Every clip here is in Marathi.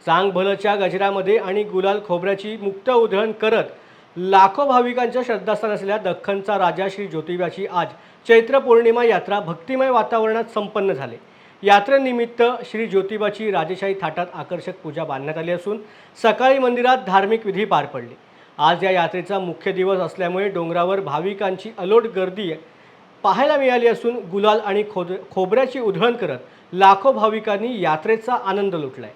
चांगभलच्या गजरामध्ये आणि गुलाल खोबऱ्याची मुक्त उधळण करत लाखो भाविकांच्या श्रद्धास्थान असलेल्या दख्खनचा राजा श्री ज्योतिबाची आज चैत्र पौर्णिमा यात्रा भक्तिमय वातावरणात संपन्न झाली। यात्रेनिमित्त श्री ज्योतिबाची राजेशाही थाटात आकर्षक पूजा बांधण्यात आली असून सकाळी मंदिरात धार्मिक विधी पार पडले। आज या यात्रेचा मुख्य दिवस असल्यामुळे डोंगरावर भाविकांची अलोट गर्दी पाहायला मिळाली असून गुलाल आणि खोबऱ्याची उधळण करत लाखो भाविकांनी यात्रेचा आनंद लुटलाय।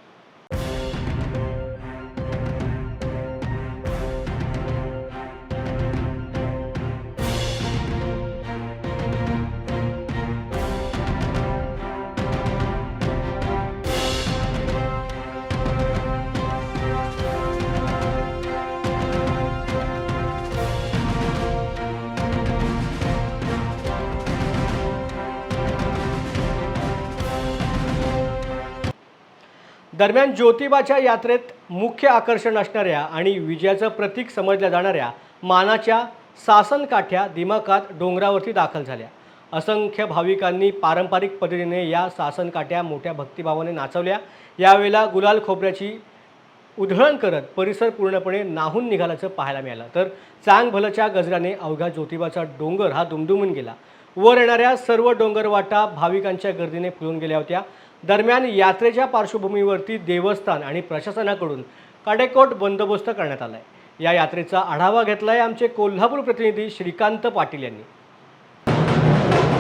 दरम्यान ज्योतिबाच्या यात्रेत मुख्य आकर्षण असणाऱ्या आणि विजयाचं प्रतीक समजल्या जाणाऱ्या मानाच्या सासनकाठ्या दिमाखात डोंगरावरती दाखल झाल्या। असंख्य भाविकांनी पारंपरिक पद्धतीने या सासनकाठ्या मोठ्या भक्तिभावाने नाचवल्या। यावेळेला गुलाल खोबऱ्याची उधळण करत परिसर पूर्णपणे नाहून निघाल्याचं पाहायला मिळालं। तर चांगभलच्या गजराने अवघा ज्योतिबाचा डोंगर हा दुमदुमून गेला। वर येणाऱ्या सर्व डोंगरवाटा भाविकांच्या गर्दीने फुलून गेल्या होत्या। दरम्यान यात्रेच्या पार्श्वभूमीवरती देवस्थान आणि प्रशासनाकडून काटेकोर बंदोबस्त करण्यात आलाय। या यात्रेचा आढावा घेतलाय आमचे कोल्हापूर प्रतिनिधी श्रीकांत पाटील यांनी।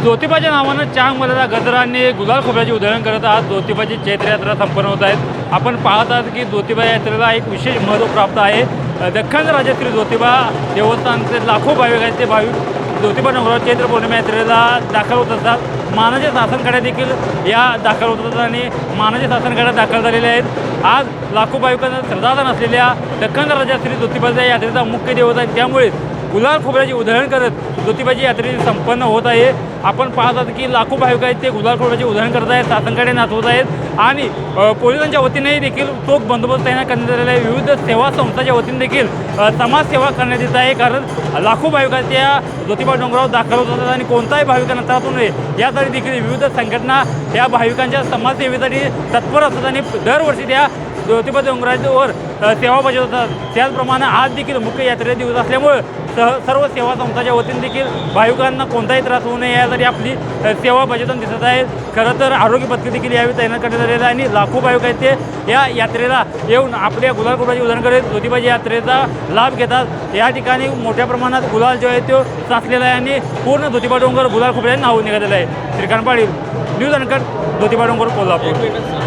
ज्योतिबाच्या नावानं चांगभलच्या गजराने गुलाल खोबऱ्याची उधळण करत आज ज्योतिबाची चैत्र यात्रा संपन्न होत आहे। आपण पाहत आहात की ज्योतिबा यात्रेला एक विशेष महत्त्व प्राप्त आहे। दख्खन राजा श्री ज्योतिबा देवस्थानचे लाखो भाविक आहेत, ते भाविक ज्योतिबा डोंगरावर चैत्र पौर्णिमा यात्रेला दाखल होत असतात। मानाच्या सासनकाठ्या देखील या दाखल होत असतात आणि मानाच्या सासनकाठ्या दाखल झालेल्या आहेत। आज लाखो भाविकांना श्रद्धास्थान असलेल्या दख्खन राजा श्री ज्योतिबाच्या यात्रेचा मुख्य दिवस आहे, त्यामुळे गुलाल खोबऱ्याची उधळण करत ज्योतिबाची यात्रा संपन्न होत आहे। आपण पाहत आहात की लाखो भाविक आहेत, ते गुलाल खोबऱ्याची उधळण करत आहेत, सासनकाठ्या नाचवत आहेत आणि पोलिसांच्या वतीनेही देखील चोख बंदोबस्त तैनात करण्यात आलेला आहे। विविध सेवा संस्थांच्या वतीने देखील समाजसेवा करण्यात येत आहे, कारण लाखो भाविक आहेत त्या ज्योतिबा डोंगरावर दाखल होत असतात आणि कोणताही भाविकांना त्रास होऊ नये यासाठी देखील विविध संघटना त्या भाविकांच्या समाजसेवेसाठी तत्पर असतात आणि दरवर्षी त्या ज्योतिबा डोंगरावर सेवा बजावतात। त्याचप्रमाणे आज देखील मुख्य यात्रेचा दिवस असल्यामुळे सर्व सेवा संस्थांच्या वतीने देखील भाविकांना कोणताही त्रास होऊ नये यासाठी आपली सेवा बजावताना दिसत आहेत। खरं तर आरोग्य पथक देखील यावेळी तैनात करण्यात आलेलं आहे आणि लाखो भाविक आहेत ते या यात्रेला येऊन आपल्या गुलाल खोबऱ्याची उधळण करत ज्योतिबाच्या यात्रेचा लाभ घेतात। या ठिकाणी मोठ्या प्रमाणात गुलाल जो आहे तो साचलेला आहे आणि पूर्ण ज्योतिबा डोंगर गुलाल खोबऱ्याने नाव निघालेलं आहे। श्रीकांत पाटील, न्यूज अनकट, ज्योतिबा डोंगर, कोल्हापूर।